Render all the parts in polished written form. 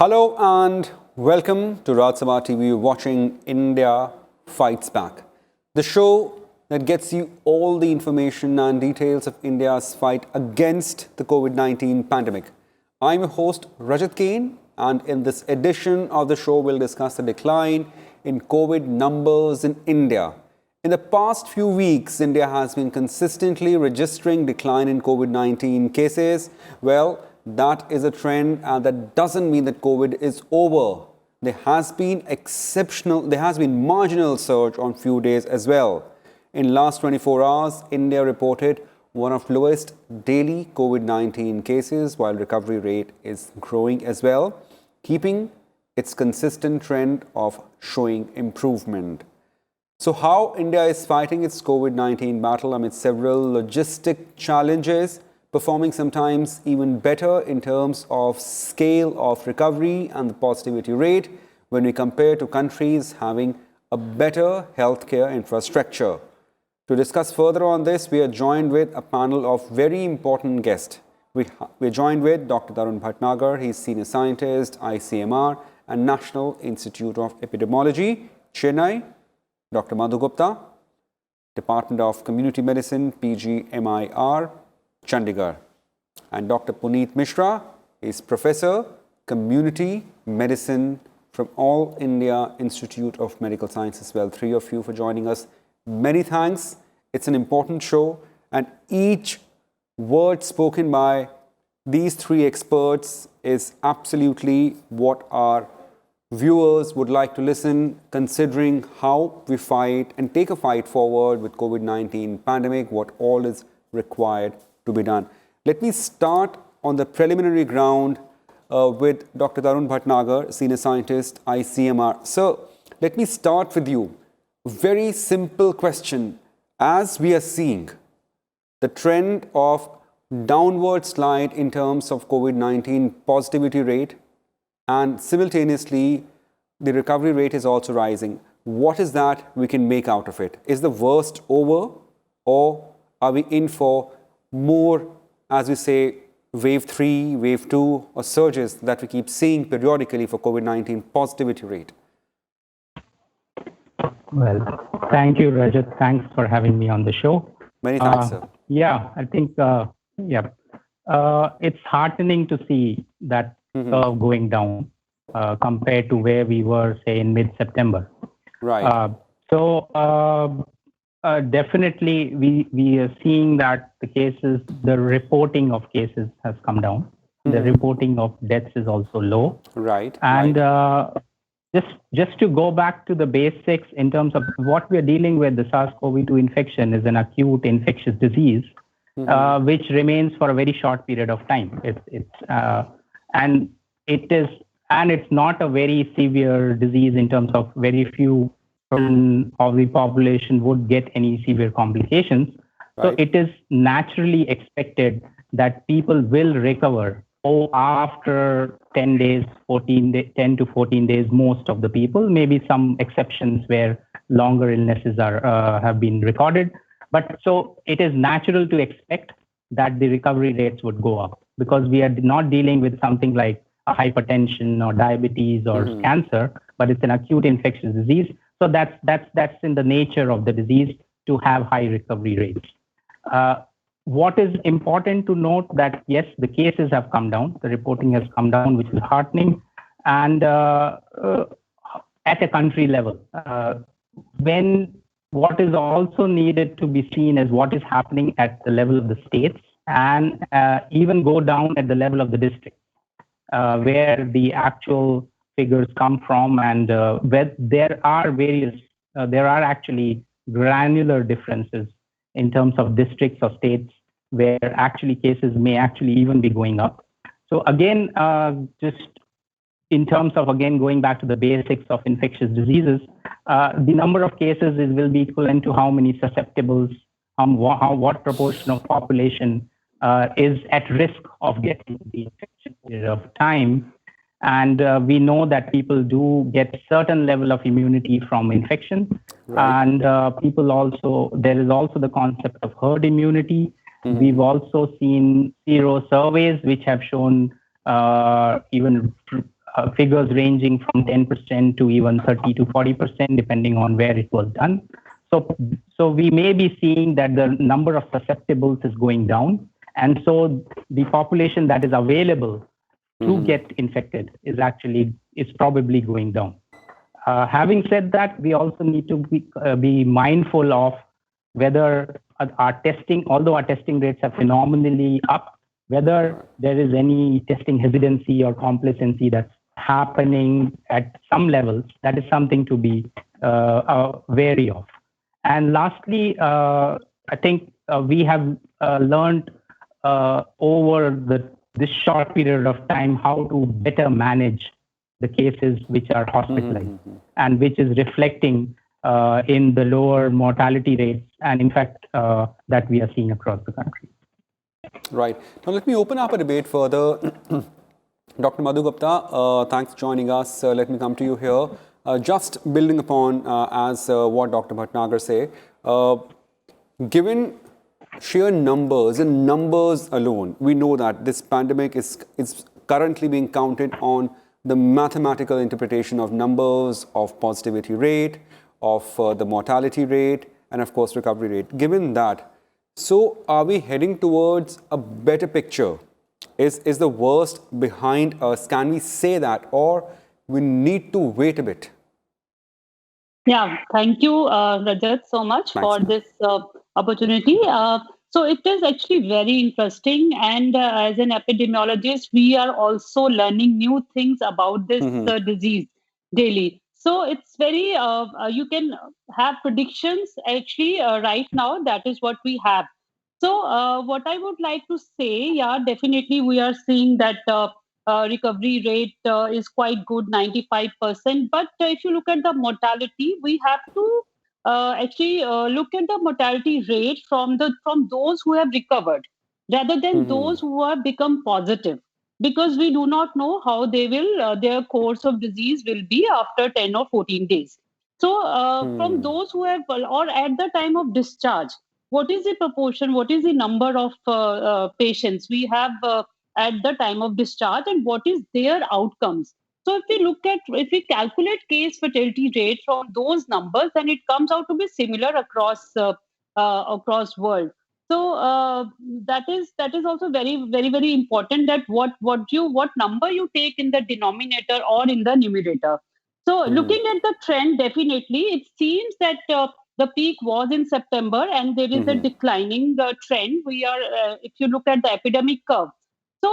Hello and welcome to Raj Sabha TV. You're watching India Fights Back, the show that gets you all the information and details of India's fight against the COVID-19 pandemic. I'm your host Rajat Kane, and in this edition of the show, we'll discuss the decline in COVID numbers in India. In the past few weeks, India has been consistently registering decline in COVID-19 cases. Well, that is a trend, and that doesn't mean that COVID is over. There has been marginal surge on few days as well. In last 24 hours, India reported one of lowest daily COVID-19 cases, while recovery rate is growing as well, keeping its consistent trend of showing improvement. So how India is fighting its COVID-19 battle amid several logistic challenges, performing sometimes even better in terms of scale of recovery and the positivity rate when we compare to countries having a better healthcare infrastructure. To discuss further on this, we are joined with a panel of very important guests. We're joined with Dr. Tarun Bhatnagar. He's Senior Scientist, ICMR and National Institute of Epidemiology, Chennai. Dr. Madhu Gupta, Department of Community Medicine, PGMIR, Chandigarh. And Dr. Puneet Mishra is Professor, Community Medicine from All India Institute of Medical Sciences as well. Three of you for joining us. Many thanks. It's an important show, and each word spoken by these three experts is absolutely what our viewers would like to listen, considering how we fight and take a fight forward with COVID-19 pandemic, what all is required to be done. Let me start on the preliminary ground with Dr. Tarun Bhatnagar, Senior Scientist, ICMR. Sir, let me start with you. Very simple question. As we are seeing the trend of downward slide in terms of COVID-19 positivity rate, and simultaneously the recovery rate is also rising, what is that we can make out of it? Is the worst over, or are we in for more, as we say, wave 3, wave 2, or surges that we keep seeing periodically for COVID-19 positivity rate? Well, thank you, Rajat. Thanks for having me on the show. Many thanks, sir. Yeah, I think, it's heartening to see that curve going down compared to where we were, say, in mid-September. Right. Definitely, we are seeing that the reporting of cases has come down. The reporting of deaths is also low. Right. And just to go back to the basics in terms of what we're dealing with, the SARS-CoV-2 infection is an acute infectious disease, which remains for a very short period of time. It's not a very severe disease in terms of very few of the population would get any severe complications. Right. So it is naturally expected that people will recover after 10 days, 10 to 14 days, most of the people, maybe some exceptions where longer illnesses have been recorded. But so it is natural to expect that the recovery rates would go up, because we are not dealing with something like a hypertension or diabetes or cancer, but it's an acute infectious disease. So that's in the nature of the disease to have high recovery rates. What is important to note that yes, the cases have come down, the reporting has come down, which is heartening, and at a country level. What is also needed to be seen is what is happening at the level of the states, and even go down at the level of the district, where the actual figures come from, and where there are actually granular differences in terms of districts or states where actually cases may actually even be going up. So again, just in terms of, again, going back to the basics of infectious diseases, the number of cases will be equivalent to how many susceptibles, what proportion of population is at risk of getting the infection period of time. And we know that people do get certain level of immunity from infection. Right. And there is also the concept of herd immunity. We've also seen sero surveys which have shown even figures ranging from 10% to even 30 to 40%, depending on where it was done. So we may be seeing that the number of susceptibles is going down. And so the population that is available to get infected is probably going down. Having said that, we also need to be mindful of whether our testing, although our testing rates are phenomenally up, whether there is any testing hesitancy or complacency that's happening at some levels. That is something to be wary of. And lastly, I think we have learned over this short period of time how to better manage the cases which are hospitalized and which is reflecting in the lower mortality rates and in fact that we are seeing across the country. Right. Now let me open up a debate further. Dr. Madhu Gupta, thanks for joining us. Let me come to you here. Just building upon as what Dr. Bhatnagar say, given sheer numbers and numbers alone, we know that this pandemic is currently being counted on the mathematical interpretation of numbers, of positivity rate, of the mortality rate, and of course recovery rate. Given that, so are we heading towards a better picture? Is the worst behind us? Can we say that, or we need to wait a bit? Yeah, thank you, Rajat, so much for this opportunity. So it is actually very interesting, and as an epidemiologist, we are also learning new things about this disease daily. So it's very, you can have predictions actually right now. That is what we have. So what I would like to say, yeah, definitely we are seeing that recovery rate is quite good, 95%. But if you look at the mortality, we have to actually look at the mortality rate from those who have recovered rather than those who have become positive, because we do not know how they will their course of disease will be after 10 or 14 days. So from those who have, or at the time of discharge, what is the proportion, what is the number of patients we have at the time of discharge, and what is their outcomes? So if we calculate case fatality rate from those numbers, then it comes out to be similar across world. So that is also very, very, very important, that what number you take in the denominator or in the numerator. So looking at the trend, definitely it seems that the peak was in September, and there is a declining trend. We are, if you look at the epidemic curve. So,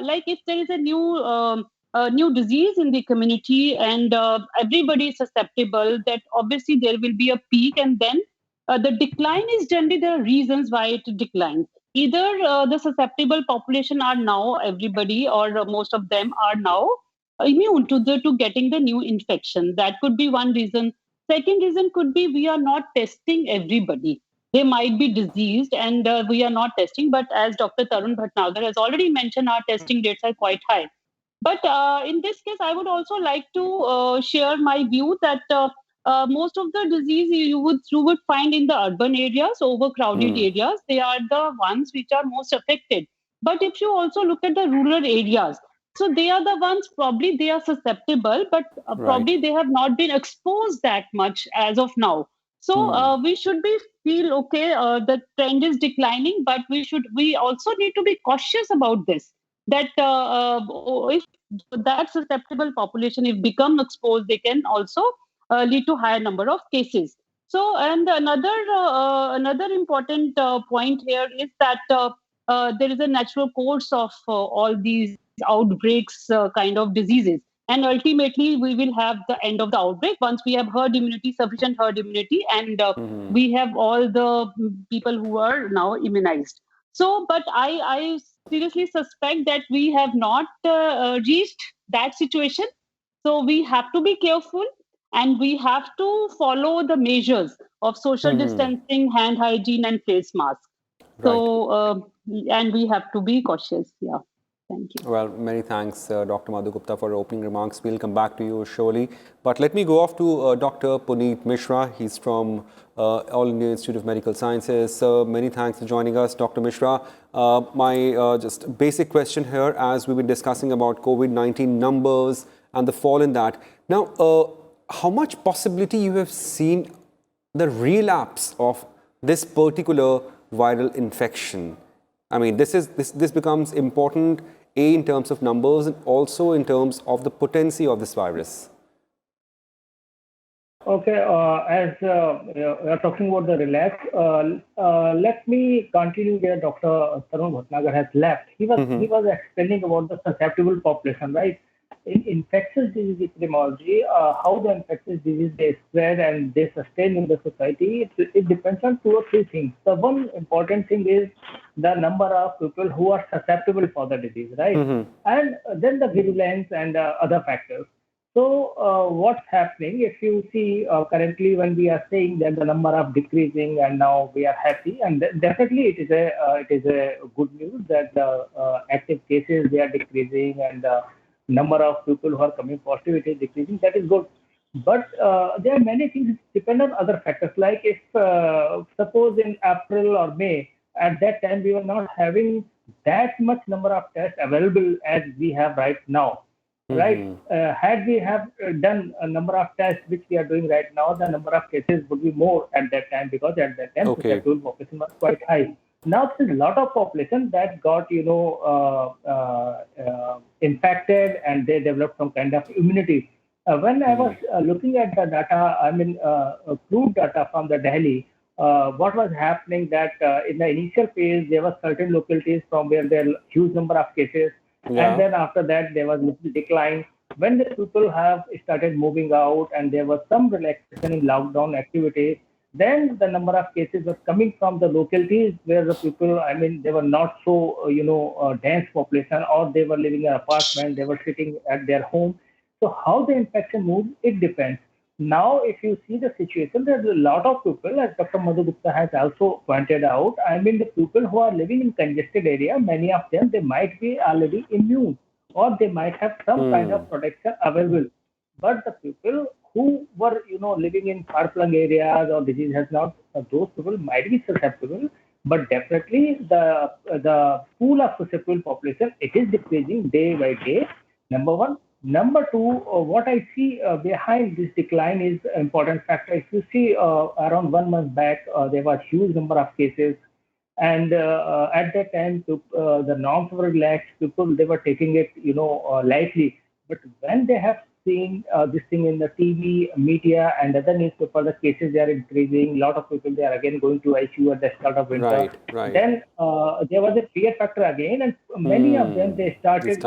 like if there is a new disease in the community and everybody is susceptible, that obviously there will be a peak, and then the decline is generally the reasons why it declines. Either the susceptible population are now everybody, or most of them are now immune to getting the new infection. That could be one reason. Second reason could be we are not testing everybody. They might be diseased and we are not testing. But as Dr. Tarun Bhatnagar has already mentioned, our testing rates are quite high. But in this case, I would also like to share my view that most of the disease you would find in the urban areas, overcrowded areas. They are the ones which are most affected. But if you also look at the rural areas, so they are the ones, probably they are susceptible, but probably they have not been exposed that much as of now. So we should feel okay. The trend is declining, but we also need to be cautious about this. That if that susceptible population, if become exposed, they can also lead to higher number of cases. So, and another important point here is that there is a natural course of all these outbreaks, kind of diseases, and ultimately we will have the end of the outbreak once we have sufficient herd immunity, and we have all the people who are now immunized. So, but I seriously suspect that we have not reached that situation. So we have to be careful, and we have to follow the measures of social distancing, hand hygiene, and face mask. So, and we have to be cautious. Yeah. Thank you. Well, many thanks, Dr. Madhu Gupta, for opening remarks. We'll come back to you surely. But let me go off to Dr. Puneet Mishra. He's from All India Institute of Medical Sciences. Many thanks for joining us, Dr. Mishra. My just basic question here, as we've been discussing about COVID-19 numbers and the fall in that. Now, how much possibility you have seen the relapse of this particular viral infection? I mean, this becomes important, A, in terms of numbers and also in terms of the potency of this virus. Okay, as we are talking about the relapse, let me continue where Dr. Tarun Bhatnagar has left. He was explaining about the susceptible population, right? In infectious disease epidemiology, how the infectious disease they spread and they sustain in the society, it depends on 2 or 3 things. The one important thing is the number of people who are susceptible for the disease, right? And then the virulence and other factors. So what's happening, if you see currently when we are saying that the number of decreasing and now we are happy, and definitely it is a good news that the active cases, they are decreasing and the number of people who are coming positive, it is decreasing. That is good. But there are many things depend on other factors. Like if suppose in April or May, at that time we were not having that much number of tests available as we have right now. Right? Had we have done a number of tests which we are doing right now, the number of cases would be more at that time, because at that time susceptible population was quite high. Now there's a lot of population that got infected and they developed some kind of immunity. When I was looking at the data, I mean crude data from the Delhi, what was happening that in the initial phase there were certain localities from where there were huge number of cases. And then after that, there was a little decline. When the people have started moving out and there was some relaxation in lockdown activities, then the number of cases was coming from the localities where the people, I mean, they were not so, dense population, or they were living in an apartment, they were sitting at their home. So how the infection moves, it depends. Now, if you see the situation, there's a lot of people, as Dr. Madhu Gupta has also pointed out, I mean, the people who are living in congested area, many of them, they might be already immune, or they might have some kind of protection available. But the people who were, living in far-flung areas or disease has not, those people might be susceptible, but definitely the pool of susceptible population, it is decreasing day by day, number one. Number two, what I see behind this decline is an important factor. If you see around 1 month back, there was huge number of cases. And at that time, the norms were relaxed. People, they were taking it, lightly. But when they have seen this thing in the TV, media, and other newspaper, the cases, they are increasing. A lot of people, they are again going to ICU at the start of winter. Right. Then there was a fear factor again, and many of them, they started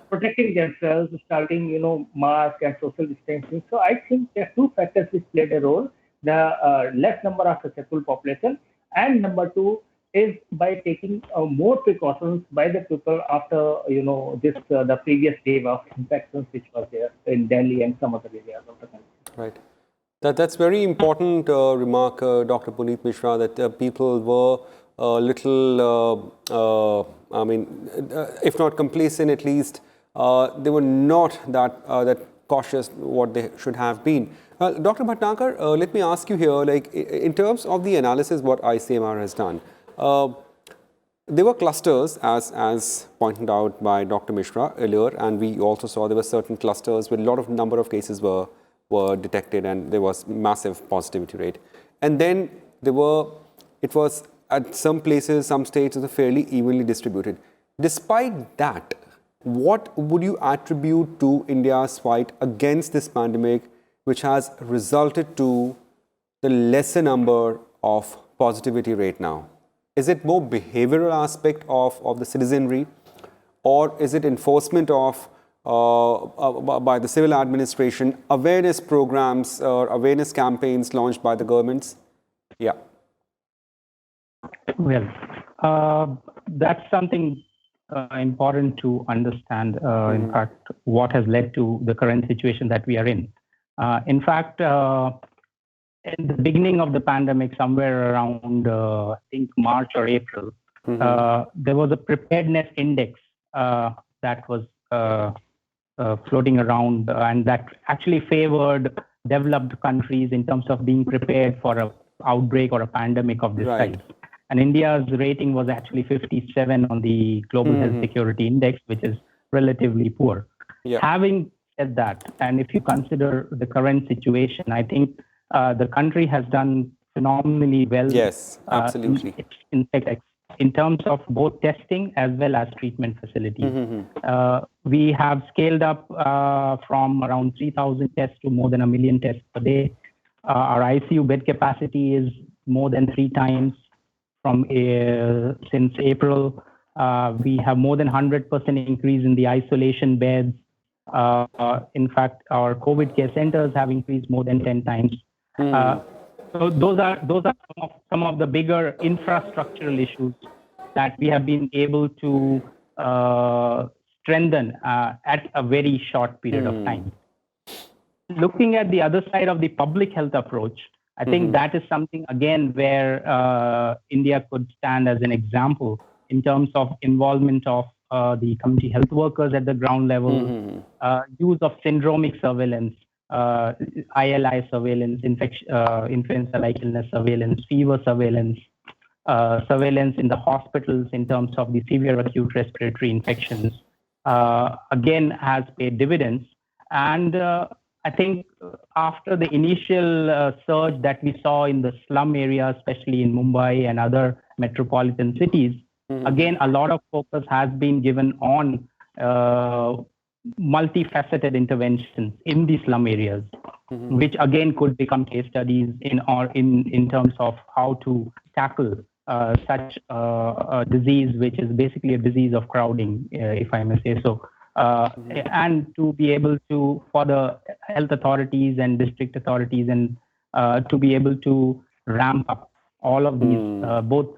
protecting themselves, starting, mask and social distancing. So I think there are 2 factors which played a role: the less number of susceptible population, and number 2 is by taking more precautions by the people after the previous wave of infections which was there in Delhi and some other areas of the country. Right. That's very important remark, Dr. Puneet Mishra, that people were a little, if not complacent, at least they were not that cautious what they should have been. Dr. Bhatnagar, let me ask you here, like in terms of the analysis what ICMR has done, there were clusters, as pointed out by Dr. Mishra earlier, and we also saw there were certain clusters where a lot of number of cases were detected and there was massive positivity rate. And then it was at some places, some states, it was fairly evenly distributed. Despite that, what would you attribute to India's fight against this pandemic, which has resulted to the lesser number of positivity rate now? Is it more behavioral aspect of the citizenry, or is it enforcement of by the civil administration, awareness programs or awareness campaigns launched by the governments? Yeah. Well, that's something important to understand, in fact, what has led to the current situation that we are in. In fact, in the beginning of the pandemic, somewhere around, I think, March or April, there was a preparedness index that was floating around, and that actually favored developed countries in terms of being prepared for an outbreak or a pandemic of this size. And India's rating was actually 57 on the Global Health Security Index, which is relatively poor. Yeah. Having said that, and if you consider the current situation, I think the country has done phenomenally well. Yes, absolutely. In fact, in terms of both testing as well as treatment facilities. We have scaled up from around 3,000 tests to more than 1 million tests per day. Our ICU bed capacity is more than 3 times from since April. We have more than 100% increase in the isolation beds. In fact, our COVID care centers have increased more than 10 times. So those are some of the bigger infrastructural issues that we have been able to strengthen at a very short period of time. Looking at the other side of the public health approach, I think that is something again where India could stand as an example in terms of involvement of the community health workers at the ground level, use of syndromic surveillance, ILI surveillance, influenza-like illness surveillance, fever surveillance, surveillance in the hospitals in terms of the severe acute respiratory infections, again has paid dividends. And I think after the initial surge that we saw in the slum areas, especially in Mumbai and other metropolitan cities, again, a lot of focus has been given on multifaceted interventions in the slum areas, which again could become case studies in terms of how to tackle such a disease, which is basically a disease of crowding, if I may say so. And to be able to, for the health authorities and district authorities, and to be able to ramp up all of these, both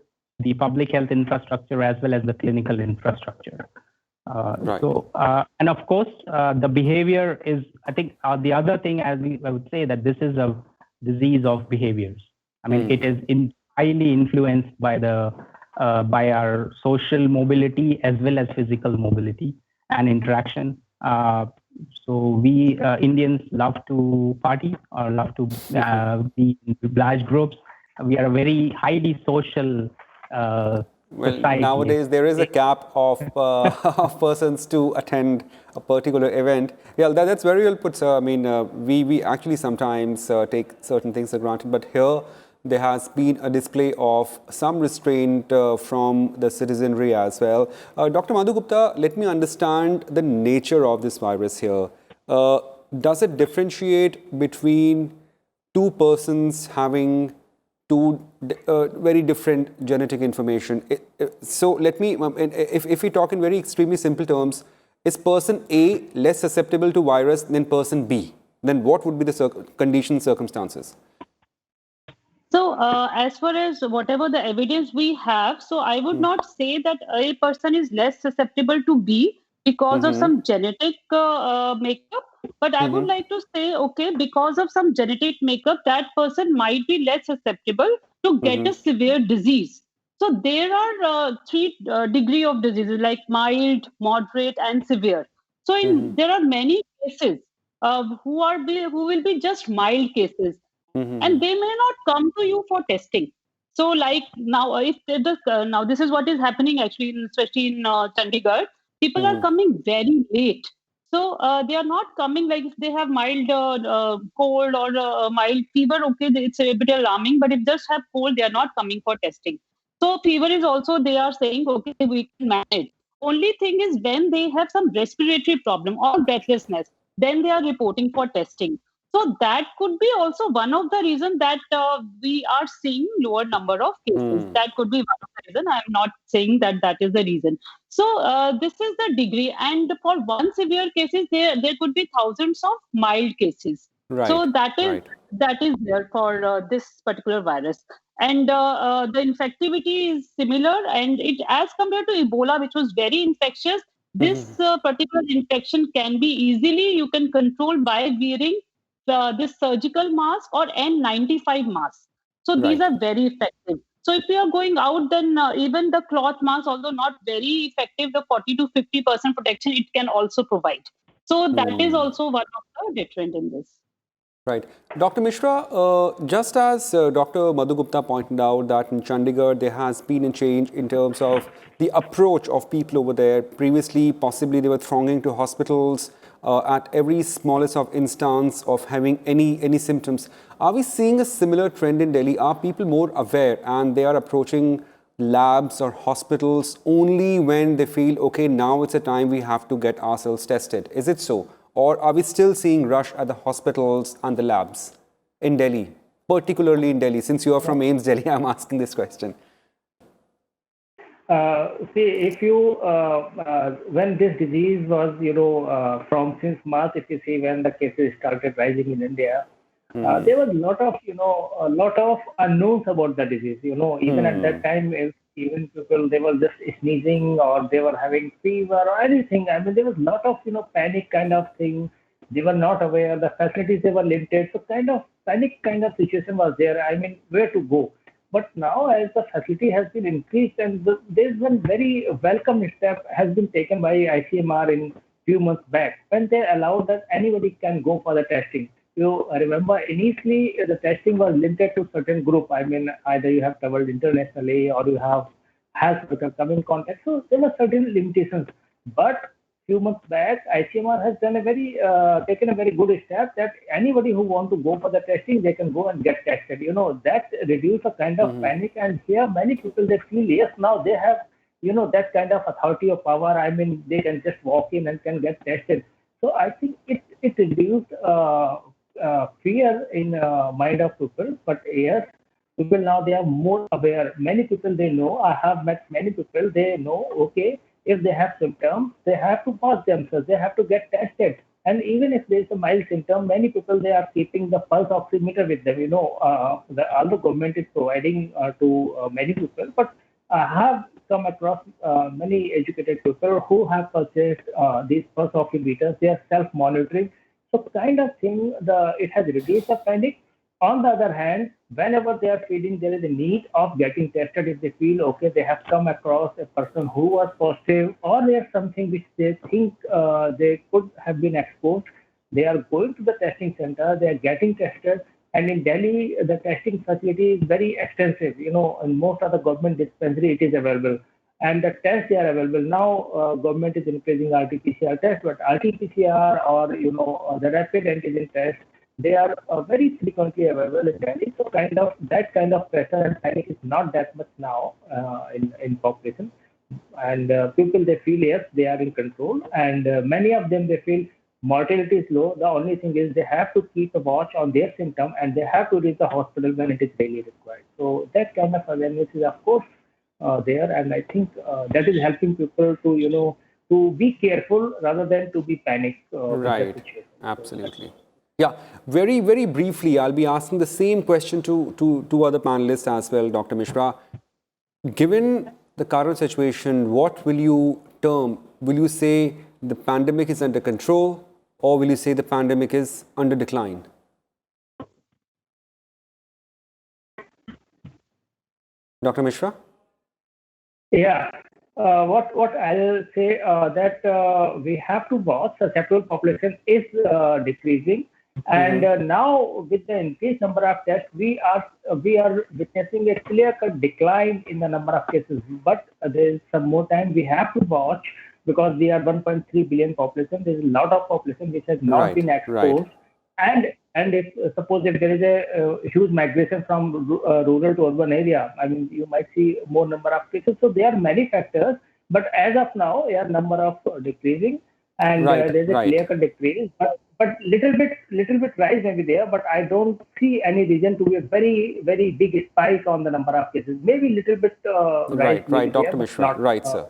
the public health infrastructure as well as the clinical infrastructure. Right. So, and of course, the behavior is, I think, the other thing, I would say that this is a disease of behaviors. I mean, it is highly influenced by by our social mobility as well as physical mobility and interaction. So we Indians love to party or love to be in large groups. We are a very highly social society. Nowadays there is a cap of of persons to attend a particular event. Yeah, that's very well put, sir. I mean, we actually sometimes take certain things for granted, but here there has been a display of some restraint from the citizenry as well. Dr. Madhu Gupta, let me understand the nature of this virus here. Does it differentiate between two persons having two very different genetic information? So let me, if we talk in very extremely simple terms, is person A less susceptible to virus than person B? Then what would be the conditions, circumstances? So as far as whatever the evidence we have, so I would not say that a person is less susceptible to B because of some genetic makeup. But I would like to say, okay, because of some genetic makeup, that person might be less susceptible to get a severe disease. So there are 3 degree of diseases like mild, moderate, and severe. So there are many cases who will be just mild cases, and they may not come to you for testing. So like now, if now this is what is happening actually, especially in Chandigarh, people are coming very late. So they are not coming like if they have mild cold or mild fever. Okay, it's a bit alarming, but if just have cold, they are not coming for testing. So fever is also, they are saying, okay, we can manage. Only thing is when they have some respiratory problem or breathlessness, then they are reporting for testing. So that could be also one of the reasons that we are seeing lower number of cases. That could be one of the reasons. I am not saying that that is the reason. So this is the degree, and for one severe cases, there could be thousands of mild cases. Right. So that is there for this particular virus, and the infectivity is similar. And it, as compared to Ebola, which was very infectious, this particular infection can be easily you can control by wearing this surgical mask or N95 mask. So these are very effective. So if you are going out, then even the cloth mask, although not very effective, the 40 to 50% protection it can also provide. So that is also one of the deterrent in this. Right. Dr. Mishra, just as Dr. Madhu Gupta pointed out that in Chandigarh there has been a change in terms of the approach of people over there. Previously, possibly they were thronging to hospitals at every smallest of instance of having any symptoms. Are we seeing a similar trend in Delhi? Are people more aware and they are approaching labs or hospitals only when they feel, okay, now it's a time we have to get ourselves tested? Is it so? Or are we still seeing rush at the hospitals and the labs in Delhi, particularly in Delhi? Since you are from AIIMS Delhi, I'm asking this question. See, if you when this disease was, from since March, if you see when the cases started rising in India, there was a lot of unknowns about the disease. Even at that time, if even people they were just sneezing or they were having fever or anything. I mean, there was a lot of panic kind of thing. They were not aware. The facilities they were limited, so kind of panic kind of situation was there. I mean, where to go? But now, as the facility has been increased, and there's one very welcome step has been taken by ICMR in few months back when they allowed that anybody can go for the testing. You remember initially the testing was limited to certain group. I mean, either you have traveled internationally or you have has come in contact. So there were certain limitations. But few months back, ICMR has done a very taken a very good step that anybody who want to go for the testing, they can go and get tested. That reduce a kind of panic. And here, many people they feel yes, now they have that kind of authority or power. I mean, they can just walk in and can get tested. So I think it reduced fear in mind of people. But yes, people now they are more aware. Many people they know. I have met many people. They know. Okay, if they have symptoms, they have to watch themselves. They have to get tested. And even if there is a mild symptom, many people they are keeping the pulse oximeter with them. All the government is providing to many people. But I have come across many educated people who have purchased these pulse oximeters. They are self-monitoring. So kind of thing, it has reduced the panic. On the other hand, whenever they are feeling there is a need of getting tested, if they feel okay, they have come across a person who was positive or there's something which they think they could have been exposed, they are going to the testing center, they are getting tested. And in Delhi, the testing facility is very extensive. In most of the government dispensary, it is available. And the tests they are available now. Government is increasing RT-PCR test, but RT-PCR or the rapid antigen test, they are very frequently available in Delhi. So that kind of pressure and panic is not that much now in population. And people they feel yes they are in control, and many of them they feel mortality is low. The only thing is they have to keep a watch on their symptom and they have to reach the hospital when it is really required. So that kind of awareness is of course there, and I think that is helping people to to be careful rather than to be panicked. Right. Absolutely. Yeah. Very, very briefly, I'll be asking the same question to two other panelists as well, Dr. Mishra. Given the current situation, what will you term? Will you say the pandemic is under control, or will you say the pandemic is under decline? Dr. Mishra? Yeah. What I'll say that we have to watch the sexual population is decreasing, and now with the increased number of tests, we are witnessing a clear-cut decline in the number of cases. But there is some more time we have to watch because we are 1.3 billion population. There is a lot of population which has not been exposed, and if suppose if there is a huge migration from rural to urban area, I mean you might see more number of cases. So there are many factors, but as of now, number of decreasing, and there is a clear-cut decrease. But little bit rise may be there, but I don't see any reason to be a very very big spike on the number of cases. Maybe little bit rise. Right, Dr. Mishra. Right, sir.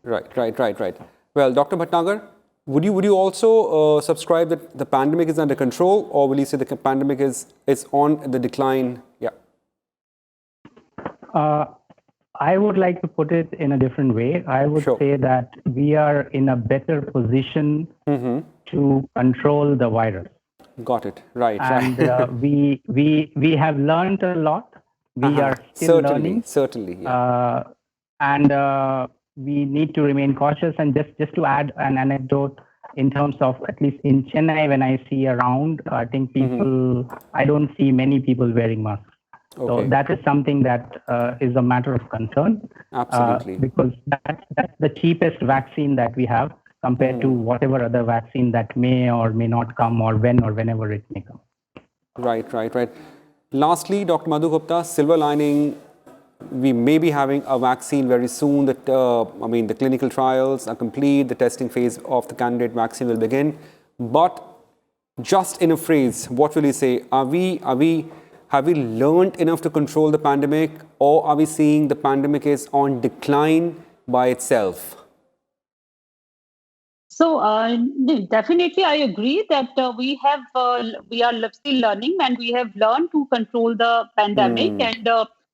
Right. Well, Dr. Bhatnagar, would you also subscribe that the pandemic is under control, or will you say the pandemic is on the decline? Yeah. I would like to put it in a different way. I would say that we are in a better position to control the virus. Got it. Right. And we have learned a lot. We are still learning. Certainly. Yeah. And we need to remain cautious. And just to add an anecdote, in terms of at least in Chennai, when I see around, I think people, I don't see many people wearing masks. So that is something that is a matter of concern. Absolutely. Because that's the cheapest vaccine that we have. compared to whatever other vaccine that may or may not come, or when or whenever it may come. Right. Lastly, Dr. Madhu Gupta, silver lining, we may be having a vaccine very soon. The clinical trials are complete. The testing phase of the candidate vaccine will begin. But just in a phrase, what will you say? Have we learned enough to control the pandemic, or are we seeing the pandemic is on decline by itself? So definitely, I agree that we are still learning, and we have learned to control the pandemic. And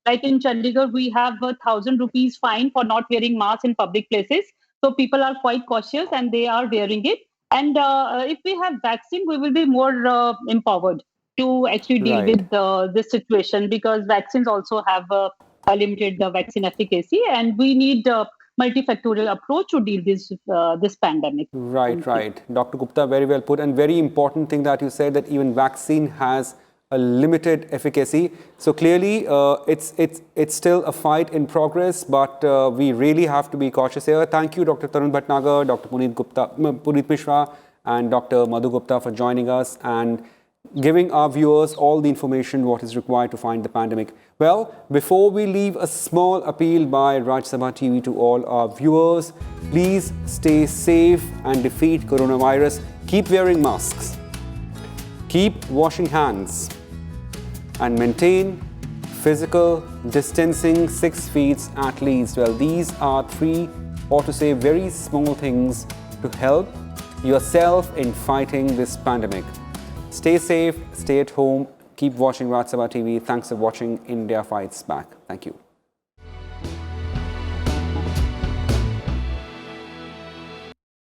like in Chandigarh, we have 1,000 rupees fine for not wearing masks in public places. So people are quite cautious, and they are wearing it. And if we have vaccine, we will be more empowered to actually deal with this situation, because vaccines also have a limited vaccine efficacy, and we need multifactorial approach to deal this pandemic. Right. Dr. Gupta, very well put, and very important thing that you said, that even vaccine has a limited efficacy. So clearly, it's still a fight in progress, but we really have to be cautious here. Thank you, Dr. Tarun Bhatnagar, Dr. Puneet Mishra, and Dr. Madhu Gupta for joining us and giving our viewers all the information what is required to find the pandemic. Well, before we leave, a small appeal by Rajya Sabha TV to all our viewers. Please stay safe and defeat coronavirus. Keep wearing masks. Keep washing hands. And maintain physical distancing 6 feet at least. Well, these are 3, or to say, very small things to help yourself in fighting this pandemic. Stay safe, stay at home, keep watching Rajya Sabha TV. Thanks for watching India Fights Back. Thank you.